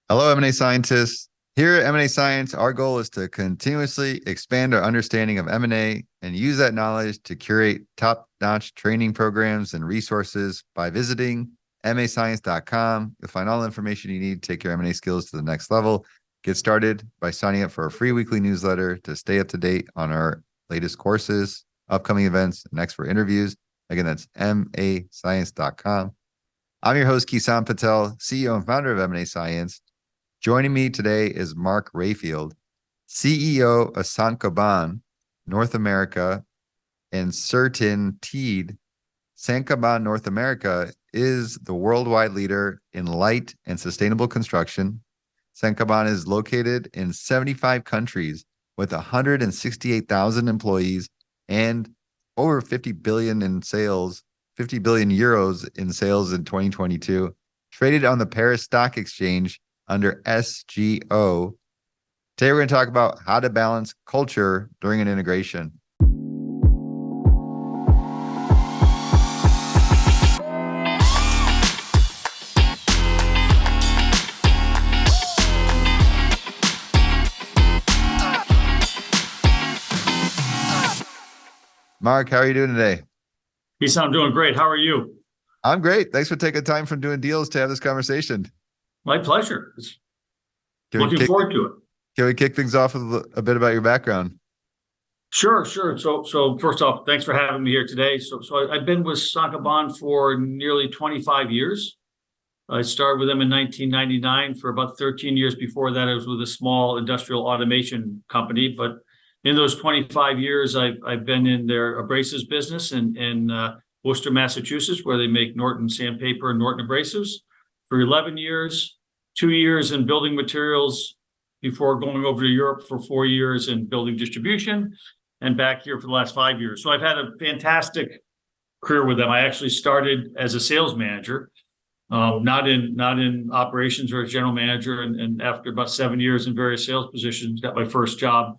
Hello, M&A scientists. Here at M&A Science, our goal is to continuously expand our understanding of M&A and use that knowledge to curate top-notch training programs and resources by visiting mascience.com. You'll find all the information you need to take your M&A skills to the next level. Get started by signing up for a free weekly newsletter to stay up to date on our latest courses, upcoming events, and expert interviews. Again, that's mascience.com. I'm your host, Kison Patel, CEO and founder of M&A Science. Joining me today is Mark Rayfield, CEO of Saint-Gobain, North America, and CertainTeed. Saint-Gobain North America is the worldwide leader in light and sustainable construction. Saint-Gobain is located in 75 countries with 168,000 employees and over 50 billion in sales, 50 billion euros in sales in 2022, traded on the Paris Stock Exchange under SGO. Today, we're going to talk about how to balance culture during an integration. Mark, how are you doing today? I'm doing great. How are you? I'm great. Thanks for taking time from doing deals to have this conversation. My pleasure. Looking forward to it. Can we kick things off with a bit about your background? Sure. So first off, thanks for having me here today. So I've been with Saint-Gobain for nearly 25 years. I started with them in 1999. For about 13 years before that, I was with a small industrial automation company. But in those 25 years, I've been in their abrasives business in Worcester, Massachusetts, where they make Norton sandpaper and Norton abrasives for 11 years, 2 years in building materials before going over to Europe for 4 years in building distribution, and back here for the last 5 years. So I've had a fantastic career with them. I actually started as a sales manager, not in operations or as general manager. And after about 7 years in various sales positions, got my first job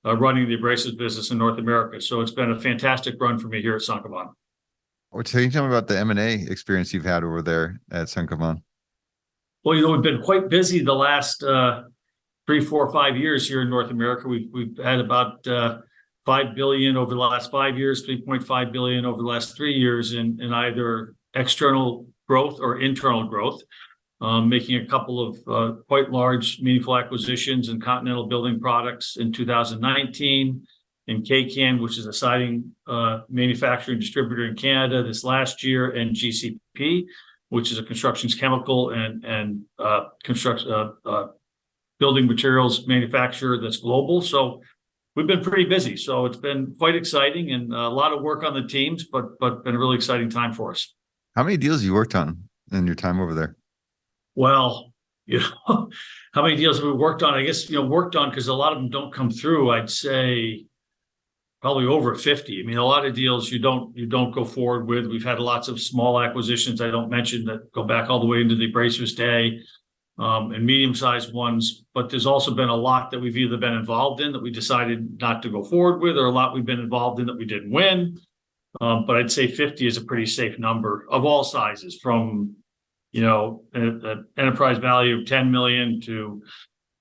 running the abrasives business in North America. So it's been a fantastic run for me here at Saint-Gobain. Well, can you tell me about the M&A experience you've had over there at Saint-Gobain? Well, we've been quite busy the last 3, 4, 5 years here in North America. We've had about $5 billion over the last 5 years, $3.5 billion over the last 3 years in either external growth or internal growth, making a couple of quite large, meaningful acquisitions in Continental Building Products in 2019, in Kison, which is a siding manufacturing distributor in Canada this last year, and GCP, which is a construction chemical and building materials manufacturer that's global. So we've been pretty busy. So it's been quite exciting and a lot of work on the teams, but been a really exciting time for us. How many deals you worked on in your time over there? Well, how many deals have we worked on? I guess, worked on, because a lot of them don't come through. I'd say probably over 50. I mean, a lot of deals you don't go forward with. We've had lots of small acquisitions I don't mention that go back all the way into the abrasives day, and medium-sized ones. But there's also been a lot that we've either been involved in that we decided not to go forward with, or a lot we've been involved in that we didn't win. But I'd say 50 is a pretty safe number of all sizes, from an enterprise value of 10 million to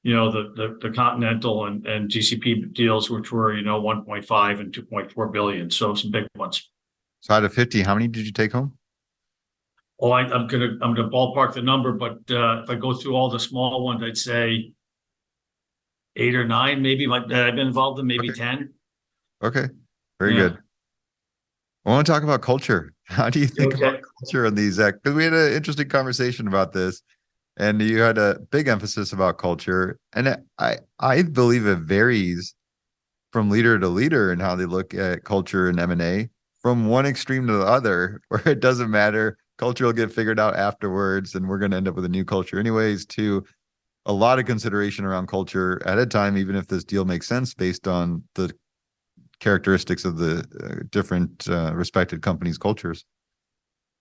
the Continental and GCP deals, which were 1.5 and 2.4 billion. So some big ones. So out of 50, how many did you take home? Oh, I'm gonna ballpark the number, but if I go through all the small ones, I'd say 8 or 9, maybe. That I've been involved in, maybe 10. Okay, very good. I want to talk about culture. How do you think about culture in these? Because we had an interesting conversation about this, and you had a big emphasis about culture. And I believe it varies from leader to leader in how they look at culture and M&A, from one extreme to the other, where it doesn't matter. Culture will get figured out afterwards, and we're going to end up with a new culture anyways, to a lot of consideration around culture at a time, even if this deal makes sense based on the characteristics of the different respected companies' cultures.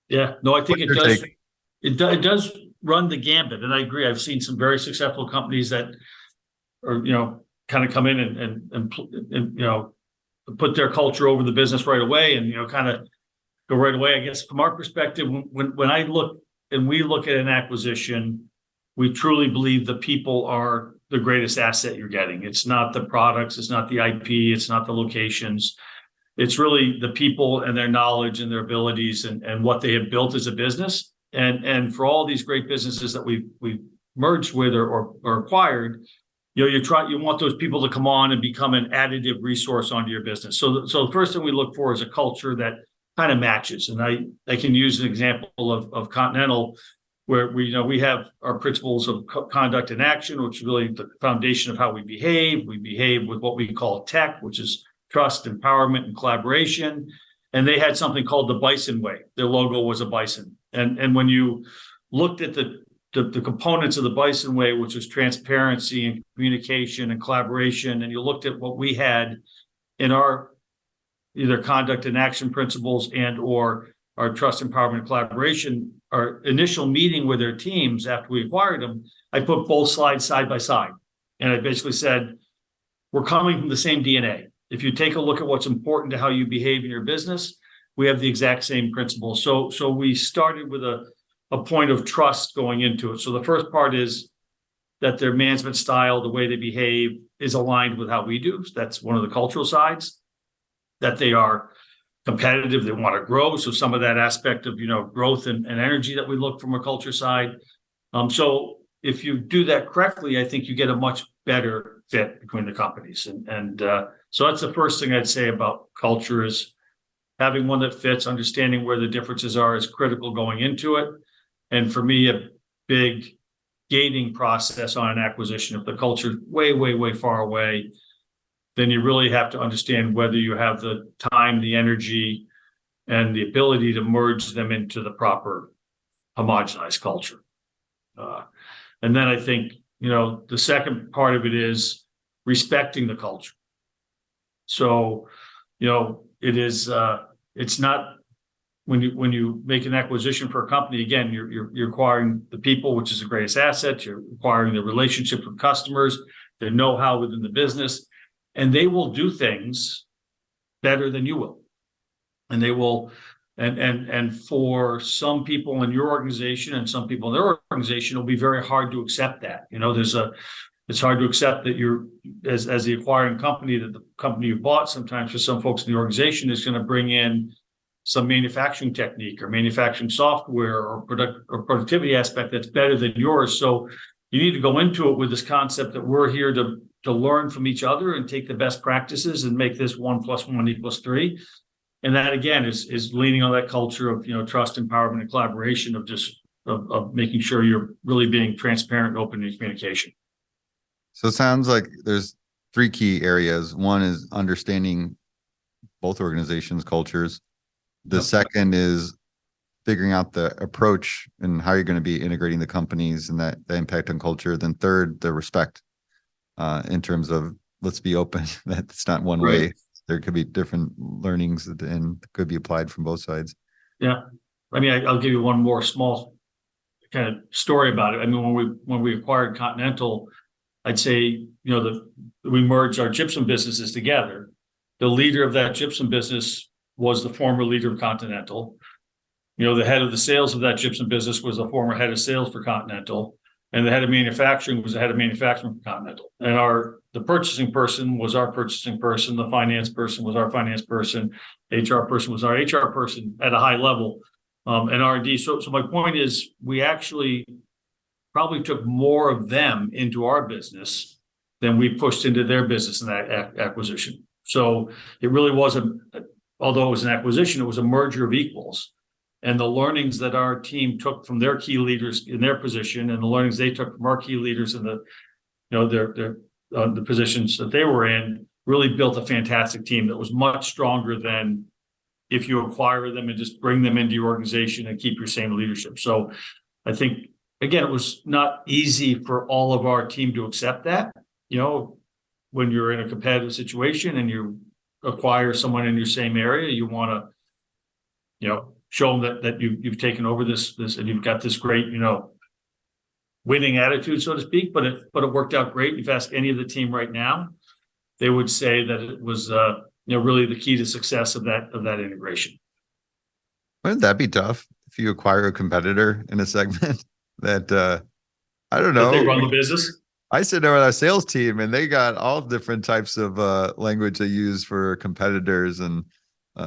Yeah, no, I think it does. It does run the gambit, and I agree. I've seen some very successful companies that are, kind of come in and put their culture over the business right away, and kind of go right away. I guess from our perspective, when I look and we look at an acquisition, we truly believe the people are the greatest asset you're getting. It's not the products, it's not the IP, it's not the locations. It's really the people and their knowledge and their abilities and what they have built as a business. And for all these great businesses that we've merged with or acquired, you want those people to come on and become an additive resource onto your business. So the first thing we look for is a culture that kind of matches. And I can use an example of Continental, where we have our principles of conduct and action, which is really the foundation of how we behave. We behave with what we call tech, which is trust, empowerment, and collaboration. And they had something called the Bison Way. Their logo was a bison. And when you looked at the components of the Bison Way, which was transparency and communication and collaboration, and you looked at what we had in our either conduct and action principles and or our trust, empowerment, and collaboration, our initial meeting with their teams after we acquired them, I put both slides side by side. And I basically said, we're coming from the same DNA. If you take a look at what's important to how you behave in your business, we have the exact same principles. So we started with a point of trust going into it. So the first part is that their management style, the way they behave, is aligned with how we do. So that's one of the cultural sides. That they are competitive, they want to grow. So some of that aspect of growth and energy that we look from a culture side. So if you do that correctly, I think you get a much better fit between the companies. And so that's the first thing I'd say about culture is having one that fits, understanding where the differences are is critical going into it. And for me, a big gating process on an acquisition, if the culture is way, way, way far away, then you really have to understand whether you have the time, the energy, and the ability to merge them into the proper homogenized culture. And then I think, the second part of it is respecting the culture. So, it is, it's not when you make an acquisition for a company, again, you're acquiring the people, which is the greatest asset. You're acquiring the relationship with customers, their know-how within the business. And they will do things better than you will. And they will, and for some people in your organization and some people in their organization, it'll be very hard to accept that. It's hard to accept that you're, as the acquiring company, that the company you bought, sometimes for some folks in the organization, is going to bring in some manufacturing technique or manufacturing software or productivity aspect that's better than yours. So you need to go into it with this concept that we're here to learn from each other and take the best practices and make this 1 + 1 = 3. And that again is leaning on that culture of trust, empowerment, and collaboration of making sure you're really being transparent and open in communication. So it sounds like there's 3 key areas. One is understanding both organizations' cultures. The second is figuring out the approach and how you're going to be integrating the companies and the impact on culture. Then third, the respect in terms of let's be open. That's not one way. There could be different learnings and could be applied from both sides. Yeah. I mean, I'll give you one more small kind of story about it. I mean, when we acquired Continental, I'd say, we merged our gypsum businesses together. The leader of that gypsum business was the former leader of Continental. The head of the sales of that gypsum business was the former head of sales for Continental. And the head of manufacturing was the head of manufacturing for Continental. And the purchasing person was our purchasing person. The finance person was our finance person. HR person was our HR person at a high level, and R&D. So my point is, we actually probably took more of them into our business than we pushed into their business in that acquisition. So it really wasn't, although it was an acquisition, it was a merger of equals. And the learnings that our team took from their key leaders in their position, and the learnings they took from our key leaders in the positions that they were in, really built a fantastic team that was much stronger than if you acquire them and just bring them into your organization and keep your same leadership. So I think, again, it was not easy for all of our team to accept that. When you're in a competitive situation and you acquire someone in your same area, you want to, show them that you've taken over this and you've got this great, winning attitude, so to speak. But it worked out great. If you ask any of the team right now, they would say that it was really the key to success of that integration. Wouldn't that be tough if you acquire a competitor in a segment that I don't that they know. run the business. I sit there with our sales team and they got all different types of language they use for competitors and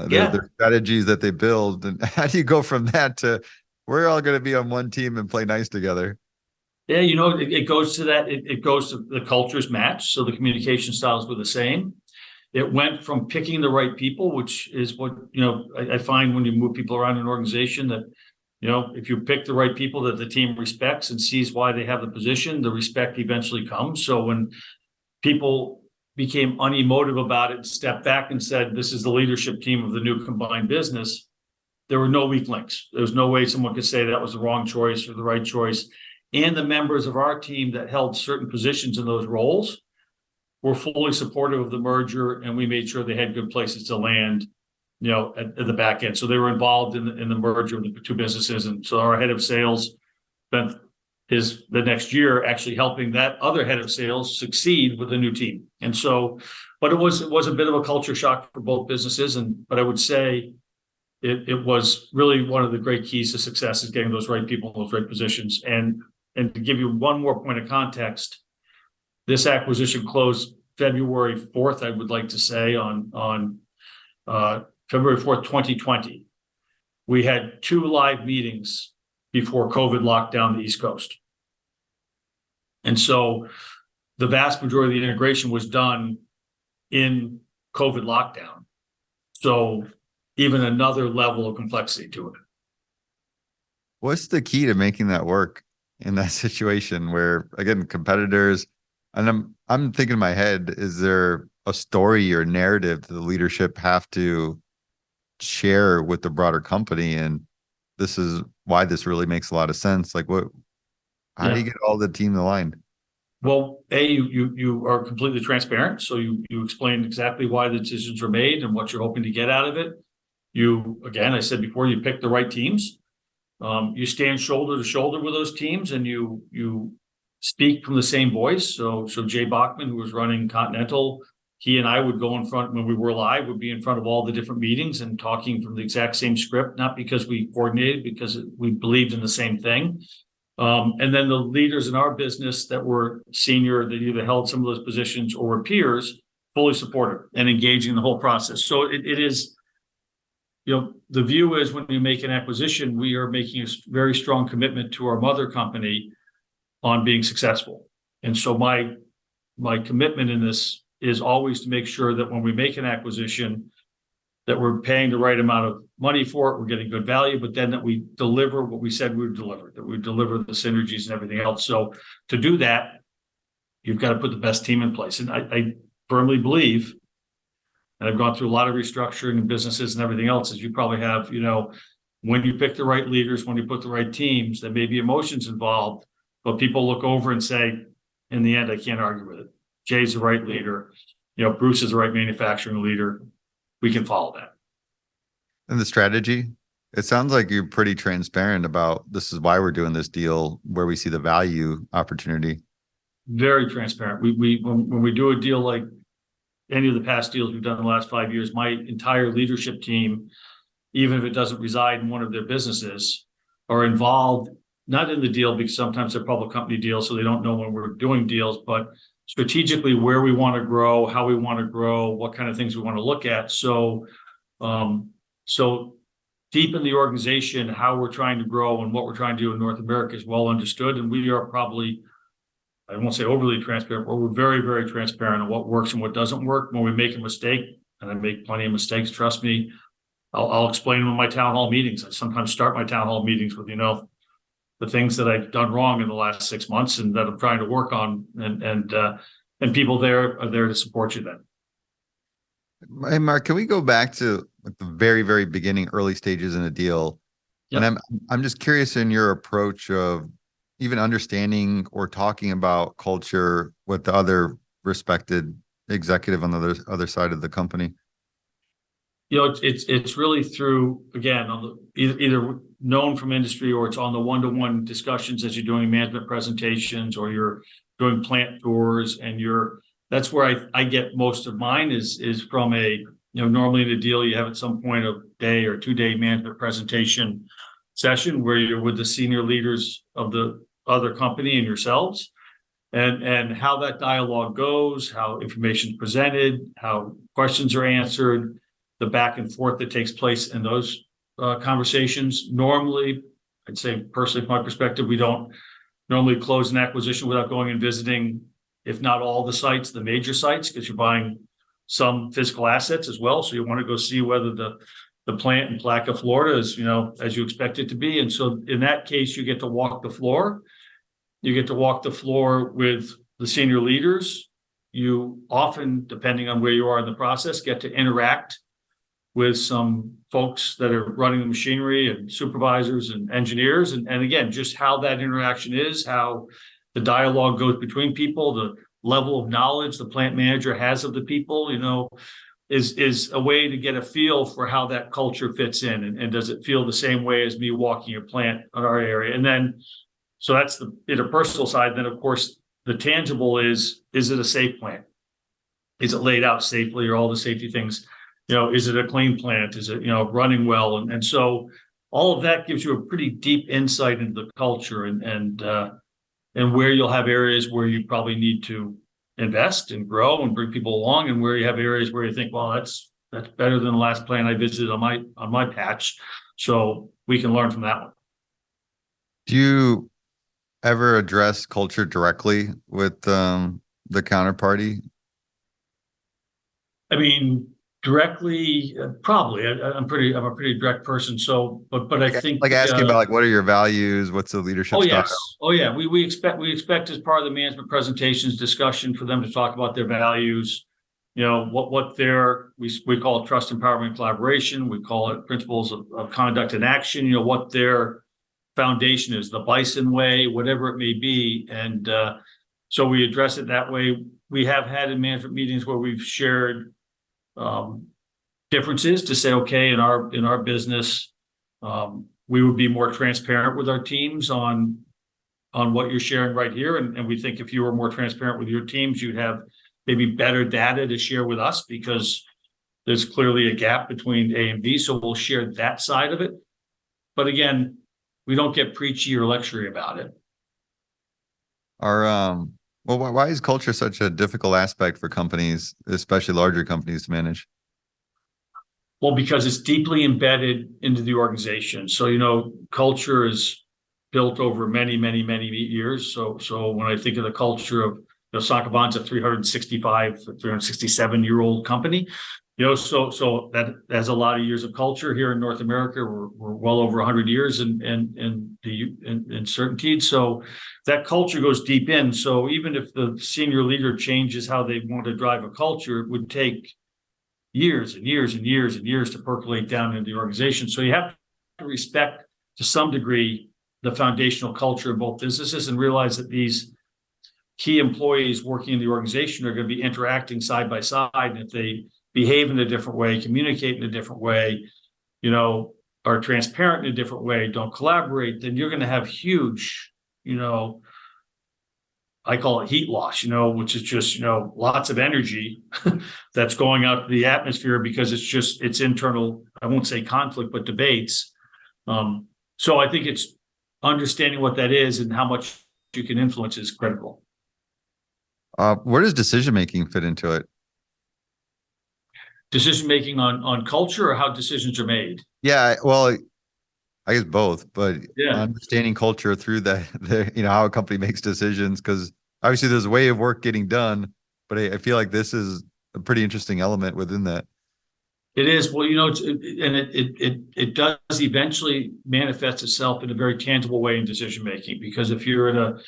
Yeah. their strategies that they build. And how do you go from that to we're all going to be on one team and play nice together? Yeah, it goes to that. It goes to the cultures match, so the communication styles were the same. It went from picking the right people, which is what I find when you move people around an organization that if you pick the right people that the team respects and sees why they have the position, the respect eventually comes. So when people became unemotive about it and stepped back and said, "This is the leadership team of the new combined business," there were no weak links. There was no way someone could say that was the wrong choice or the right choice. And the members of our team that held certain positions in those roles were fully supportive of the merger, and we made sure they had good places to land, at the back end. So they were involved in the merger of the two businesses. And so our head of sales spent the next year actually helping that other head of sales succeed with a new team. And so, but it was a bit of a culture shock for both businesses. But I would say it was really one of the great keys to success is getting those right people in those right positions. And to give you one more point of context, this acquisition closed February 4th, I would like to say, on February 4th, 2020. We had 2 live meetings before COVID locked down the East Coast. And so the vast majority of the integration was done in COVID lockdown. So even another level of complexity to it. What's the key to making that work in that situation where, again, competitors, and I'm thinking in my head, is there a story or narrative that the leadership have to share with the broader company? And this is why this really makes a lot of sense. Like how do you get all the team aligned? Well, you are completely transparent. So you explain exactly why the decisions were made and what you're hoping to get out of it. Again, I said before, you pick the right teams. You stand shoulder to shoulder with those teams, and you speak from the same voice. So Jay Bachman, who was running Continental, he and I would go in front when we were live, would be in front of all the different meetings and talking from the exact same script, not because we coordinated, because we believed in the same thing. And then the leaders in our business that were senior, that either held some of those positions or were peers, fully supportive and engaging the whole process. So it is, the view is when you make an acquisition, we are making a very strong commitment to our mother company on being successful. And so my commitment in this is always to make sure that when we make an acquisition, that we're paying the right amount of money for it, we're getting good value, but then that we deliver what we said we would deliver, that we deliver the synergies and everything else. So to do that, you've got to put the best team in place. And I firmly believe, and I've gone through a lot of restructuring and businesses and everything else, as you probably have, when you pick the right leaders, when you put the right teams, there may be emotions involved, but people look over and say, in the end, I can't argue with it. Jay's the right leader. Bruce is the right manufacturing leader. We can follow that. And the strategy, it sounds like you're pretty transparent about this is why we're doing this deal, where we see the value opportunity. Very transparent. When we do a deal like any of the past deals we've done in the last 5 years, my entire leadership team, even if it doesn't reside in one of their businesses, are involved, not in the deal because sometimes they're public company deals, so they don't know when we're doing deals, but strategically where we want to grow, how we want to grow, what kind of things we want to look at. So deep in the organization, how we're trying to grow and what we're trying to do in North America is well understood. And we are probably, I won't say overly transparent, but we're very, very transparent on what works and what doesn't work. When we make a mistake, and I make plenty of mistakes, trust me, I'll explain them in my town hall meetings. I sometimes start my town hall meetings with, the things that I've done wrong in the last 6 months and that I'm trying to work on, and people there are there to support you then. Hey, Mark, can we go back to the very, very beginning, early stages in a deal? Yep. And I'm just curious in your approach of even understanding or talking about culture with the other respected executive on the other side of the company. It's really through, again, on the either known from industry or it's on the one-to-one discussions as you're doing management presentations or you're doing plant tours, and that's where I get most of mine is from normally in a deal you have at some point a day or 2 day management presentation session where you're with the senior leaders of the other company and yourselves, and how that dialogue goes, how information is presented, how questions are answered, the back and forth that takes place in those conversations. Normally, I'd say personally, from my perspective, we don't normally close an acquisition without going and visiting, if not all the sites, the major sites, because you're buying some physical assets as well. So you want to go see whether the plant in Placa, Florida is, as you expect it to be. And so in that case, you get to walk the floor. You get to walk the floor with the senior leaders. You often, depending on where you are in the process, get to interact with some folks that are running the machinery and supervisors and engineers. And again, just how that interaction is, how the dialogue goes between people, the level of knowledge the plant manager has of the people, is a way to get a feel for how that culture fits in. And does it feel the same way as me walking your plant in our area? And then, so that's the interpersonal side. Then, of course, the tangible is it a safe plant? Is it laid out safely, or all the safety things? Is it a clean plant? Is it, running well? And so all of that gives you a pretty deep insight into the culture and where you'll have areas where you probably need to invest and grow and bring people along, and where you have areas where you think, well, that's better than the last plant I visited on my patch. So we can learn from that one. Do you ever address culture directly with the counterparty? I mean, directly, probably. I'm a pretty direct person. So, but I think like asking about like, what are your values? What's the leadership style? Yes. Oh yeah. We expect as part of the management presentations discussion for them to talk about their values. What we call it trust, empowerment, collaboration. We call it principles of conduct and action. What their foundation is, the Bison way, whatever it may be. And so we address it that way. We have had in management meetings where we've shared differences to say, okay, in our business, we would be more transparent with our teams on what you're sharing right here. And we think if you were more transparent with your teams, you'd have maybe better data to share with us, because there's clearly a gap between A and B. So we'll share that side of it. But again, we don't get preachy or lectury about it. Well, why is culture such a difficult aspect for companies, especially larger companies, to manage? Well, because it's deeply embedded into the organization. So, culture is built over many, many, many years. So when I think of the culture of, Saint-Gobain's a 367-year-old company, so that has a lot of years of culture. Here in North America, we're well over 100 years in CertainTeed. So that culture goes deep in. So even if the senior leader changes how they want to drive a culture, it would take years and years and years and years to percolate down into the organization. So you have to respect, to some degree, the foundational culture of both businesses, and realize that these key employees working in the organization are going to be interacting side by side. And if they behave in a different way, communicate in a different way, are transparent in a different way, don't collaborate, then you're going to have huge, I call it heat loss, which is just, lots of energy that's going out to the atmosphere, because it's internal, I won't say conflict, but debates. So I think it's understanding what that is and how much you can influence is critical. Where does decision-making fit into it? Decision-making on culture, or how decisions are made? Yeah, well, I guess both, but Yeah. understanding culture through how a company makes decisions, because obviously there's a way of work getting done, but I feel like this is a pretty interesting element within that. It is. Well, it does eventually manifest itself in a very tangible way in decision-making, because if you're in a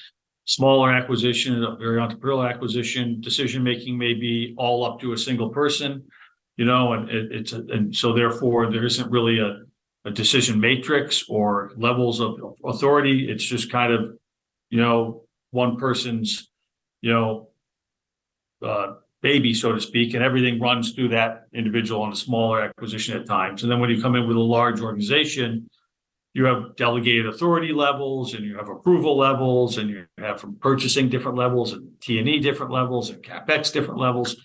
smaller acquisition, a very entrepreneurial acquisition, decision-making may be all up to a single person, and so therefore there isn't really a decision matrix or levels of authority. It's just kind of, one person's, baby, so to speak, and everything runs through that individual on a smaller acquisition at times. And then when you come in with a large organization, you have delegated authority levels, and you have approval levels, and you have from purchasing different levels, and T&E different levels, and CapEx different levels.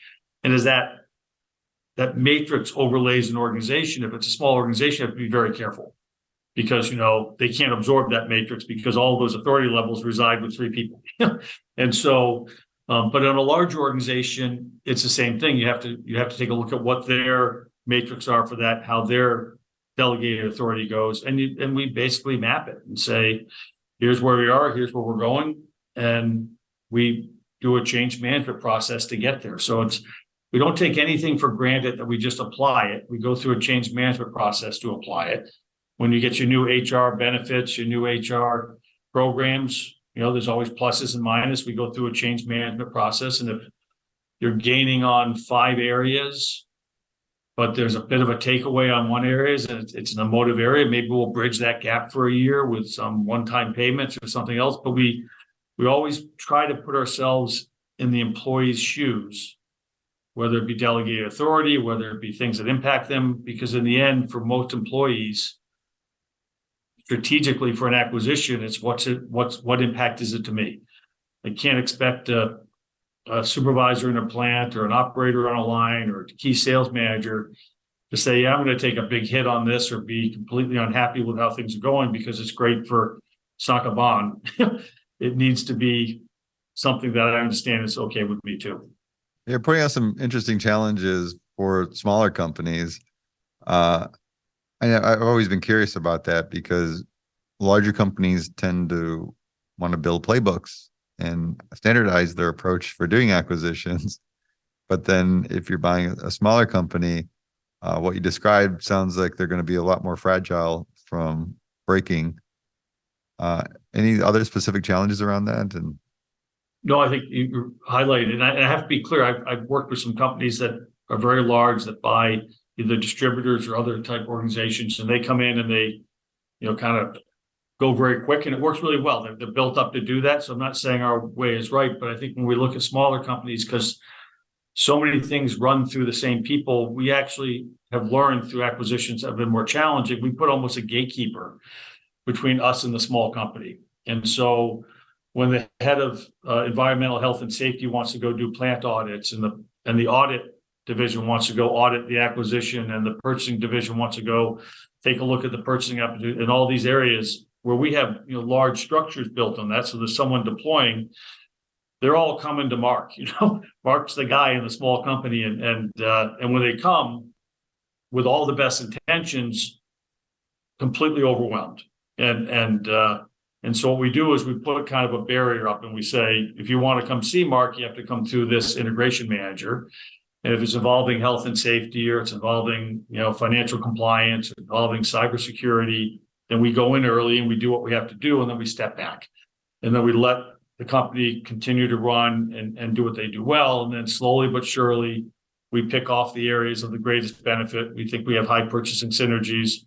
And as that matrix overlays an organization, if it's a small organization, you have to be very careful. because, they can't absorb that matrix because all those authority levels reside with 3 people. And so, but in a large organization, it's the same thing. You have to take a look at what their matrix are for that, how their delegated authority goes. And we basically map it and say, here's where we are, here's where we're going. And we do a change management process to get there. So we don't take anything for granted that we just apply it. We go through a change management process to apply it. When you get your new HR benefits, your new HR programs, there's always pluses and minuses. We go through a change management process. And if you're gaining on 5 areas, but there's a bit of a takeaway on one area, and it's an emotive area, maybe we'll bridge that gap for a year with some one-time payments or something else. But we always try to put ourselves in the employee's shoes, whether it be delegated authority, whether it be things that impact them, because in the end, for most employees, strategically for an acquisition, it's what impact is it to me? I can't expect a supervisor in a plant or an operator on a line or a key sales manager to say, yeah, I'm going to take a big hit on this or be completely unhappy with how things are going because it's great for Saint-Gobain. It needs to be something that I understand is okay with me too. You're putting out some interesting challenges for smaller companies. I've always been curious about that because larger companies tend to want to build playbooks and standardize their approach for doing acquisitions. But then if you're buying a smaller company, what you described sounds like they're going to be a lot more fragile from breaking. Any other specific challenges around that? And no, I think you highlighted, and I have to be clear. I've worked with some companies that are very large that buy either distributors or other type organizations, and they come in and they, kind of go very quick, and it works really well. They're built up to do that. So I'm not saying our way is right, but I think when we look at smaller companies, because so many things run through the same people, we actually have learned through acquisitions that have been more challenging. We put almost a gatekeeper between us and the small company. And so when the head of environmental health and safety wants to go do plant audits and the audit division wants to go audit the acquisition and the purchasing division wants to go take a look at the purchasing in all these areas where we have large structures built on that. So there's someone deploying, they're all coming to Mark. Mark's the guy in the small company. And when they come with all the best intentions, completely overwhelmed. And so what we do is we put kind of a barrier up and we say, if you want to come see Mark, you have to come through this integration manager. And if it's involving health and safety or it's involving, financial compliance, or involving cybersecurity, then we go in early and we do what we have to do. And then we step back and then we let the company continue to run and do what they do well. And then slowly but surely, we pick off the areas of the greatest benefit. We think we have high purchasing synergies.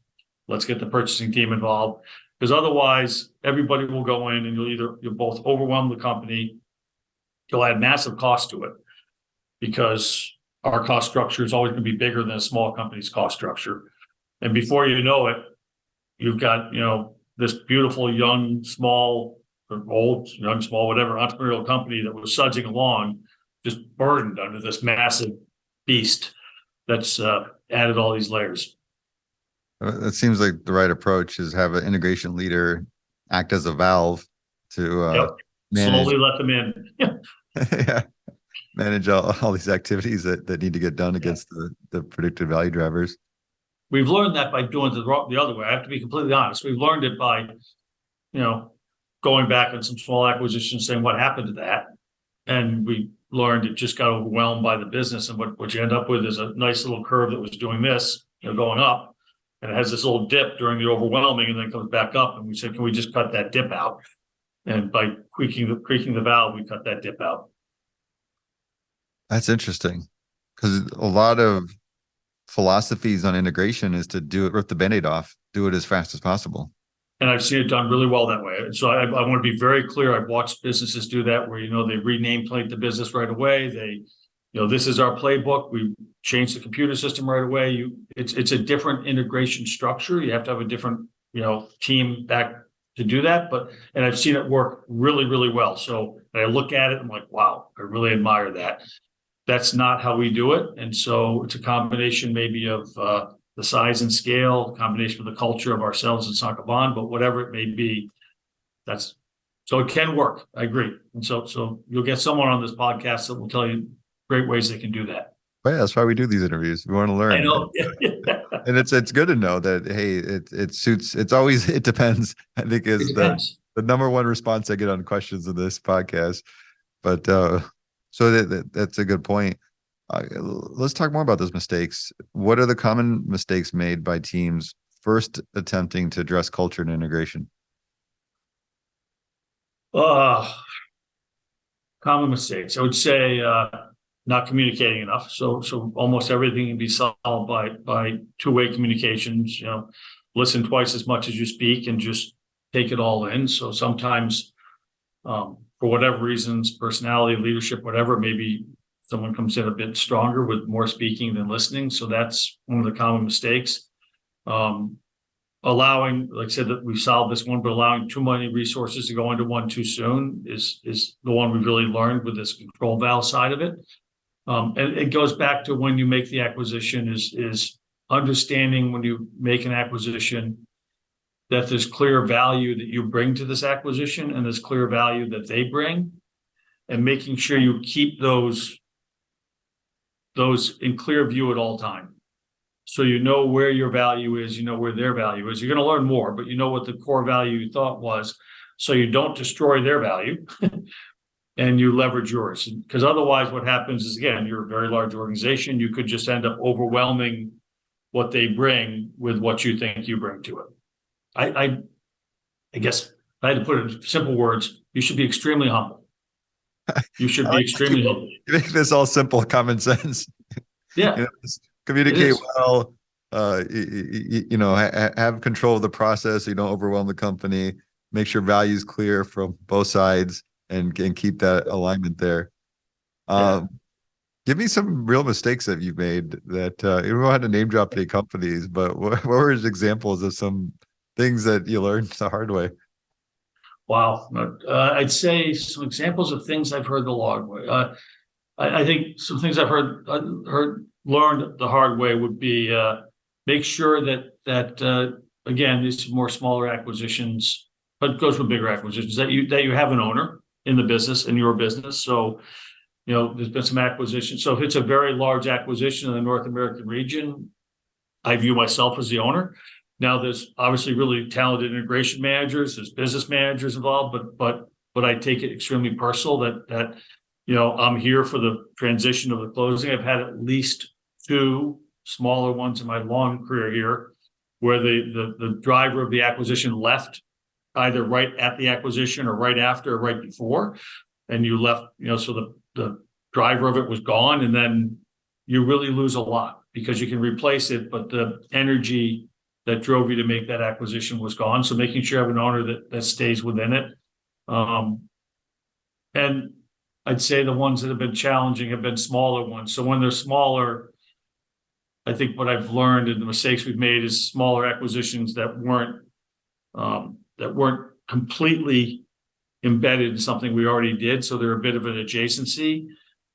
Let's get the purchasing team involved. Because otherwise, everybody will go in and you'll both overwhelm the company. You'll add massive cost to it because our cost structure is always going to be bigger than a small company's cost structure. And before you know it, you've got, this beautiful young, small, or old, young, small, whatever entrepreneurial company that was sudsing along, just burdened under this massive beast that's added all these layers. It seems like the right approach is have an integration leader act as a valve to manage, slowly let them in. yeah, manage all these activities that need to get done against the predicted value drivers. We've learned that by doing it the other way. I have to be completely honest. We've learned it by, going back on some small acquisitions, saying what happened to that. And we learned it just got overwhelmed by the business. And what you end up with is a nice little curve that was doing this, going up. And it has this little dip during the overwhelming and then comes back up. And we said, can we just cut that dip out? And by creaking the valve, we cut that dip out. That's interesting because a lot of philosophies on integration is to rip the Band-Aid off, do it as fast as possible. And I've seen it done really well that way. So I want to be very clear. I've watched businesses do that where, they rename plate the business right away. They, this is our playbook. We change the computer system right away. It's a different integration structure. You have to have a different, team back to do that. And I've seen it work really, really well. So I look at it, I'm like, wow, I really admire that. That's not how we do it. And so it's a combination maybe of the size and scale, combination with the culture of ourselves and Saint-Gobain, but whatever it may be, so it can work. I agree. And so you'll get someone on this podcast that will tell you great ways they can do that. But yeah, that's why we do these interviews. We want to I learn. know. And it's good to know that, hey, it suits. It's always, it depends, I think, It is depends. the number one response I get on questions in this podcast. But so that's a good point. Let's talk more about those mistakes. What are the common mistakes made by teams first attempting to address culture and integration? Common mistakes. I would say not communicating enough. So almost everything can be solved by two-way communications. Listen twice as much as you speak and just take it all in. So sometimes, for whatever reasons, personality, leadership, whatever, maybe someone comes in a bit stronger with more speaking than listening. So that's one of the common mistakes. Allowing, like I said, that we've solved this one, but allowing too many resources to go into one too soon is the one we've really learned with this control valve side of it. And it goes back to when you make the acquisition is understanding when you make an acquisition that there's clear value that you bring to this acquisition and there's clear value that they bring, and making sure you keep those in clear view at all time. So you know where your value is, you know where their value is. You're going to learn more, but you know what the core value you thought was, so you don't destroy their value and you leverage yours. Because otherwise what happens is, again, you're a very large organization. You could just end up overwhelming what they bring with what you think you bring to it. I guess if I had to put it in simple words, you should be extremely humble. You should be extremely humble. You make this all simple, common sense. Yeah. Communicate well, have control of the process so you don't overwhelm the company, make sure value is clear from both sides, and keep that alignment there. Give me some real mistakes that you've made that you don't have to name drop any companies, but what were examples of some things that you learned the hard way? Wow. I'd say some examples of things I've heard the hard way. I think some things I've learned the hard way would be make sure that again, these more smaller acquisitions, but it goes with bigger acquisitions, that you have an owner in the business, in your business. So there's been some acquisitions. So if it's a very large acquisition in the North American region, I view myself as the owner. Now there's obviously really talented integration managers, there's business managers involved, but I take it extremely personal that I'm here for the transition of the closing. I've had at least 2 smaller ones in my long career here where the driver of the acquisition left either right at the acquisition or right after or right before. And you left, so the driver of it was gone, and then you really lose a lot because you can replace it, but the energy that drove you to make that acquisition was gone. So making sure you have an owner that stays within it. And I'd say the ones that have been challenging have been smaller ones. So when they're smaller, I think what I've learned and the mistakes we've made is smaller acquisitions that weren't completely embedded in something we already did. So they're a bit of an adjacency,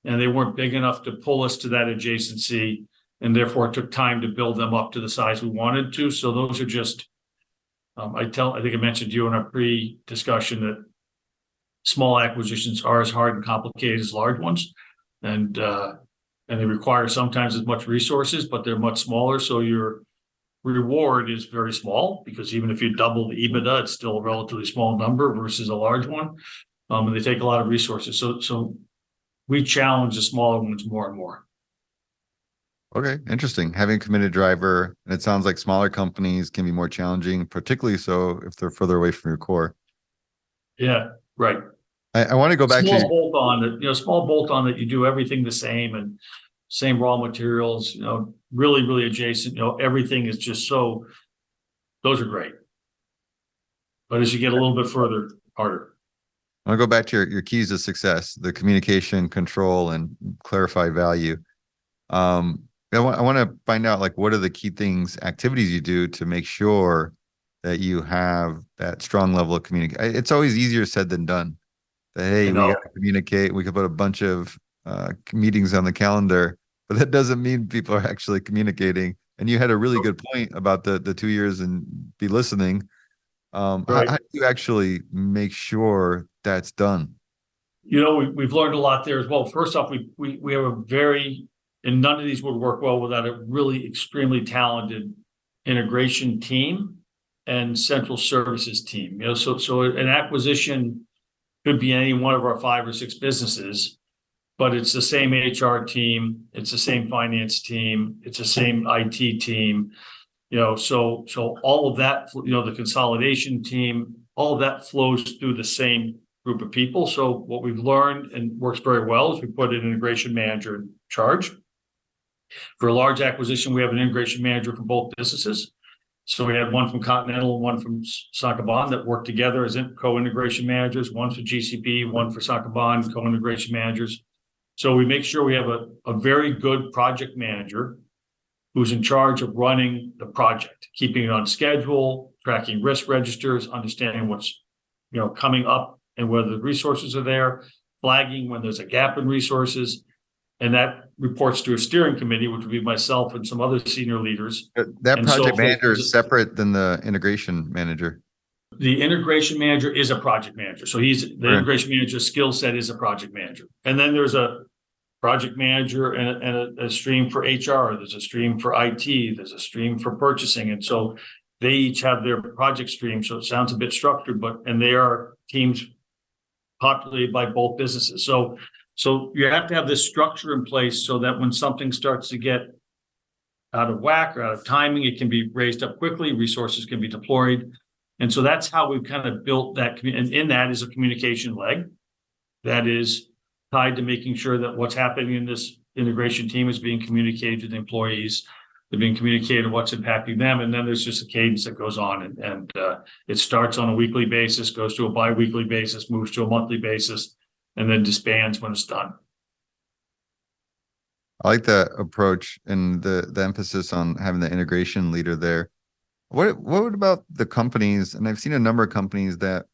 and they weren't big enough to pull us to that adjacency. And therefore it took time to build them up to the size we wanted to. So those are just, I think I mentioned to you in our pre-discussion that small acquisitions are as hard and complicated as large ones. And they require sometimes as much resources, but they're much smaller. So your reward is very small, because even if you double the EBITDA, it's still a relatively small number versus a large one. And they take a lot of resources. So we challenge the smaller ones more and more. Okay, interesting. Having a committed driver, and it sounds like smaller companies can be more challenging, particularly so if they're further away from your core. Yeah, right. I want to go back to small bolt on that you do everything the same and same raw materials, really, really adjacent, everything is just so, those are great. But as you get a little bit further, harder. I want to go back to your keys to success, the communication, control, and clarify value. I want to find out, like, what are the key things, activities you do to make sure that you have that strong level of communication. It's always easier said than done. That, hey, we got to communicate. We could put a bunch of meetings on the calendar, but that doesn't mean people are actually communicating And you had a really good point about the 2 years and be listening. Right. How do you actually make sure that's done? We've learned a lot there as well. First off, we have a very, and none of these would work well without a really extremely talented integration team and central services team. So an acquisition could be any one of our 5 or 6 businesses, but it's the same HR team, it's the same finance team, it's the same IT team. So all of that, the consolidation team, all of that flows through the same group of people. So what we've learned and works very well is we put an integration manager in charge. For a large acquisition, we have an integration manager for both businesses. So we had one from Continental and one from Saint-Gobain that work together as co-integration managers, one for GCP, one for Saint-Gobain, co-integration managers. So we make sure we have a very good project manager who's in charge of running the project, keeping it on schedule, tracking risk registers, understanding what's coming up and whether the resources are there, flagging when there's a gap in resources. And that reports to a steering committee, which would be myself and some other senior leaders. That And project so manager is separate than the integration manager. the integration manager is a project manager. So the integration manager skill set is a project manager. And then there's a project manager and a stream for HR. There's a stream for IT. There's a stream for purchasing. And so they each have their project stream. So it sounds a bit structured, and they are teams populated by both businesses. So you have to have this structure in place so that when something starts to get out of whack or out of timing, it can be raised up quickly, resources can be deployed. And so that's how we've kind of built that. And in that is a communication leg that is tied to making sure that what's happening in this integration team is being communicated to the employees. They're being communicated what's impacting them. And then there's just a cadence that goes on. And it starts on a weekly basis, goes to a bi-weekly basis, moves to a monthly basis, and then disbands when it's done. I like that approach and the emphasis on having the integration leader there. What about the companies? And I've seen a number of companies that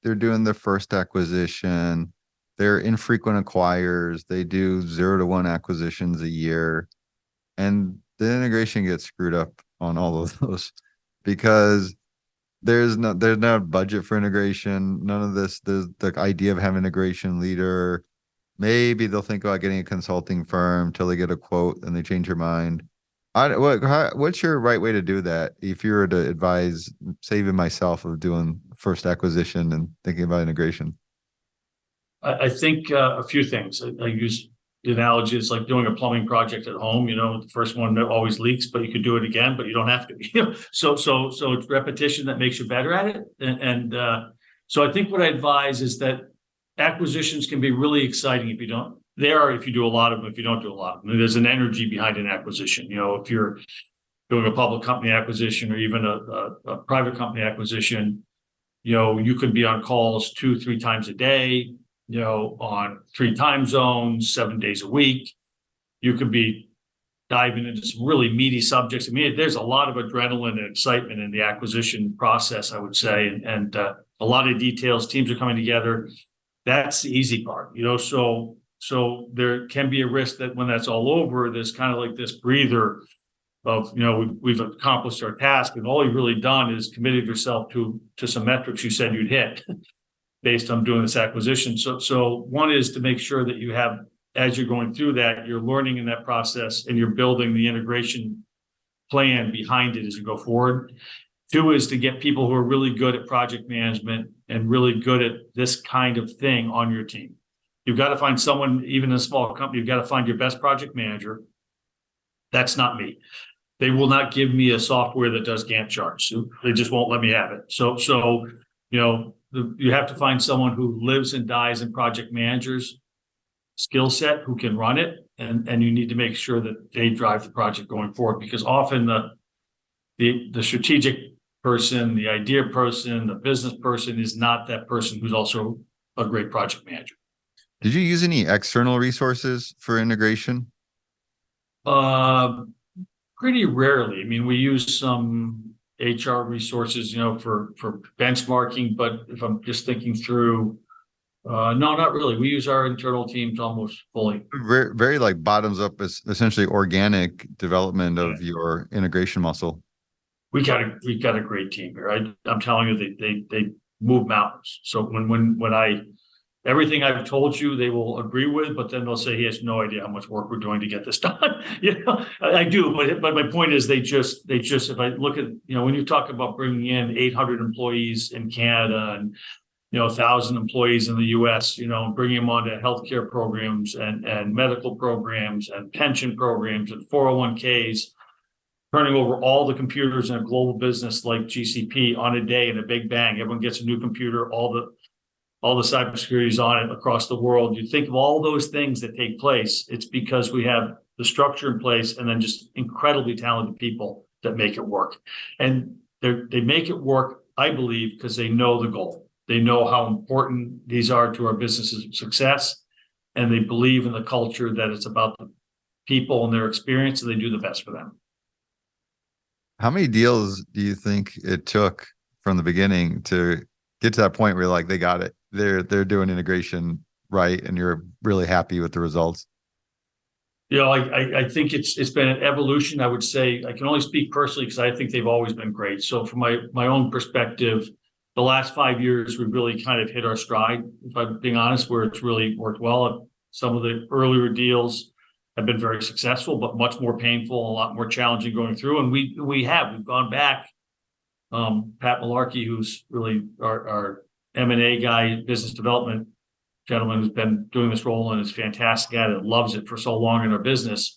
they're doing their first acquisition. They're infrequent acquirers. They do 0 to 1 acquisitions a year. And the integration gets screwed up on all of those because there's no budget for integration. None of this, there's the idea of having an integration leader. Maybe they'll think about getting a consulting firm till they get a quote and they change their mind. What's your right way to do that? If you were to advise saving myself of doing first acquisition and thinking about integration? I think a few things. I use the analogy. It's like doing a plumbing project at home. The first one that always leaks, but you could do it again, but you don't have to. So it's repetition that makes you better at it. And so I think what I advise is that acquisitions can be really exciting if you don't. They are if you do a lot of them. If you don't do a lot of them, there's an energy behind an acquisition. If you're doing a public company acquisition or even a private company acquisition, you could be on calls 2-3 times a day. On 3 time zones, 7 days a week. You could be diving into some really meaty subjects. I mean, there's a lot of adrenaline and excitement in the acquisition process, I would say, and a lot of details. Teams are coming together. That's the easy part, So there can be a risk that when that's all over, there's kind of like this breather of, we've accomplished our task, and all you've really done is committed yourself to some metrics you said you'd hit. Based on doing this acquisition. So one is to make sure that you have, as you're going through that, you're learning in that process and you're building the integration plan behind it as you go forward. 2 is to get people who are really good at project management and really good at this kind of thing on your team. You've got to find someone, even in a small company, you've got to find your best project manager. That's not me. They will not give me a software that does Gantt charts. They just won't let me have it. So you have to find someone who lives and dies in project managers' skill set, who can run it, and you need to make sure that they drive the project going forward, because often the strategic person, the idea person, the business person is not that person who's also a great project manager. Did you use any external resources for integration? Pretty rarely. I mean, we use some HR resources, for benchmarking. But if I'm just thinking through, No, not really. We use our internal teams almost fully. Very, very like bottoms up is essentially organic development Yeah. of your integration muscle. We got a great team here. I'm telling you, they move mountains. So when I everything I've told you, they will agree with, but then they'll say he has no idea how much work we're doing to get this done. I do, but my point is they just if I look at when you talk about bringing in 800 employees in Canada and 1,000 employees in the U.S., bringing them onto healthcare programs and medical programs and pension programs and 401ks, turning over all the computers in a global business like GCP on a day in a big bang. Everyone gets a new computer, all the cybersecurity is on it across the world. You think of all those things that take place, it's because we have the structure in place and then just incredibly talented people that make it work. And they make it work, I believe, because they know the goal. They know how important these are to our business's success, and they believe in the culture that it's about the people and their experience, and they do the best for them. How many deals do you think it took from the beginning to get to that point where like they got it? They're doing integration right, and you're really happy with the results. I think it's been an evolution. I would say I can only speak personally because I think they've always been great. So from my own perspective, the last 5 years we've really kind of hit our stride. If I'm being honest, where it's really worked well. Some of the earlier deals have been very successful, but much more painful, a lot more challenging going through. And we've gone back. Pat Malarkey, who's really our M&A guy, business development gentleman, who's been doing this role and is fantastic at it, loves it for so long in our business.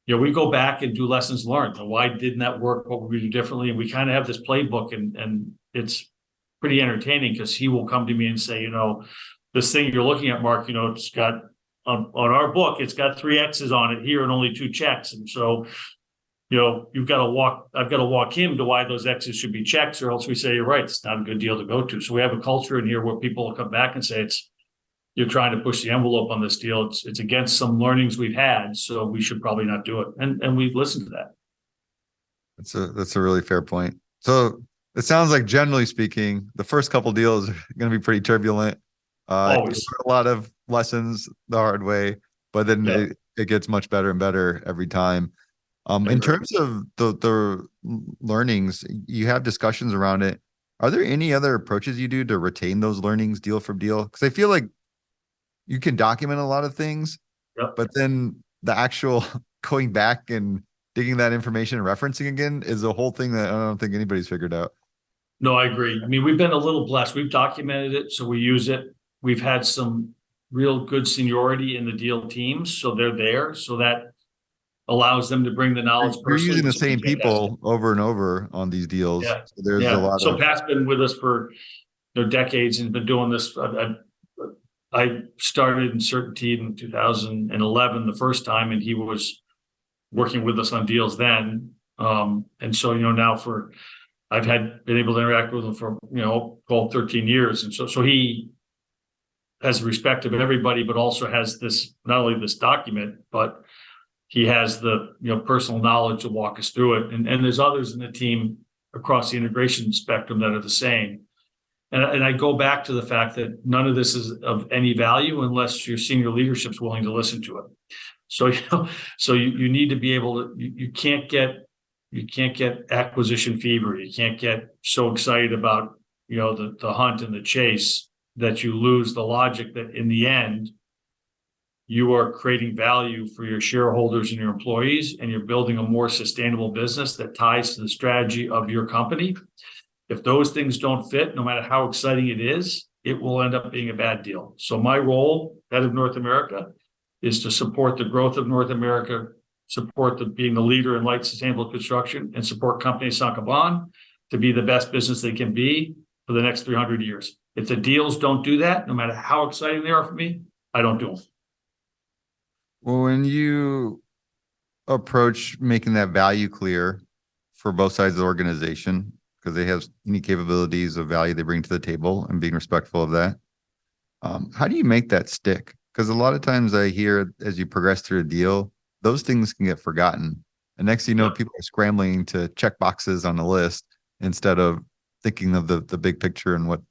We go back and do lessons learned. Why didn't that work? What would we do differently? And we kind of have this playbook, and it's pretty entertaining because he will come to me and say, this thing you're looking at, Mark, it's got on our book, it's got 3 X's on it here and only 2 checks. And so, I've got to walk him to why those X's should be checks, or else we say, you're right, it's not a good deal to go to. So we have a culture in here where people will come back and say, you're trying to push the envelope on this deal. It's against some learnings we've had, so we should probably not do it. And we've listened to that. That's a really fair point. So it sounds like generally speaking, the first couple deals are going to be pretty turbulent. You learn Always. a lot of lessons the hard way, but then Yeah, it gets much better and better every time. I In agree. terms of the learnings, you have discussions around it. Are there any other approaches you do to retain those learnings deal from deal? Because I feel like you can document a lot of things, Yep. but then the actual going back and digging that information and referencing again is a whole thing that I don't think anybody's figured out. No, I agree. I mean, we've been a little blessed. We've documented it, so we use it. We've had some real good seniority in the deal teams, so they're there. So that allows them to bring the knowledge You're personally. using the So we same get that. people over and over on these deals. Yeah, So there's a yeah. lot So of Pat's been with us for decades and been doing this. I started in CertainTeed in 2011 the first time, and he was working with us on deals then. And so now I've been able to interact with him for 12, 13 years, and so he has respect of everybody, but also has this not only this document, but he has the personal knowledge to walk us through it. And there's others in the team across the integration spectrum that are the same. And I go back to the fact that none of this is of any value unless your senior leadership's willing to listen to it. So you need to be able to. You can't get acquisition fever. You can't get so excited about the hunt and the chase that you lose the logic that in the end you are creating value for your shareholders and your employees, and you're building a more sustainable business that ties to the strategy of your company. If those things don't fit, no matter how exciting it is, it will end up being a bad deal. So my role, head of North America, is to support the growth of North America, support being the leader in light sustainable construction, and support company Saint-Gobain to be the best business they can be for the next 300 years. If the deals don't do that, no matter how exciting they are for me, I don't do them. Well, when you approach making that value clear for both sides of the organization, because they have unique capabilities of value they bring to the table and being respectful of that, how do you make that stick? Because a lot of times I hear as you progress through a deal, those things can get forgotten. And next thing you know, Yep. people are scrambling to check boxes on the list instead of thinking of the big picture and what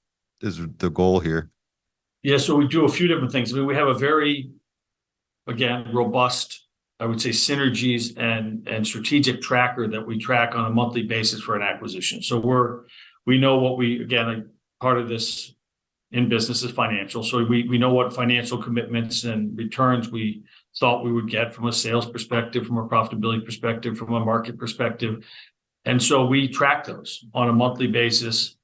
is the goal here. Yeah, so we do a few different things. I mean, we have a very, again, robust, I would say, synergies and strategic tracker that we track on a monthly basis for an acquisition. So we know what we, again, part of this in business is financial. So we know what financial commitments and returns we thought we would get from a sales perspective, from a profitability perspective, from a market perspective. And so we track those on a monthly basis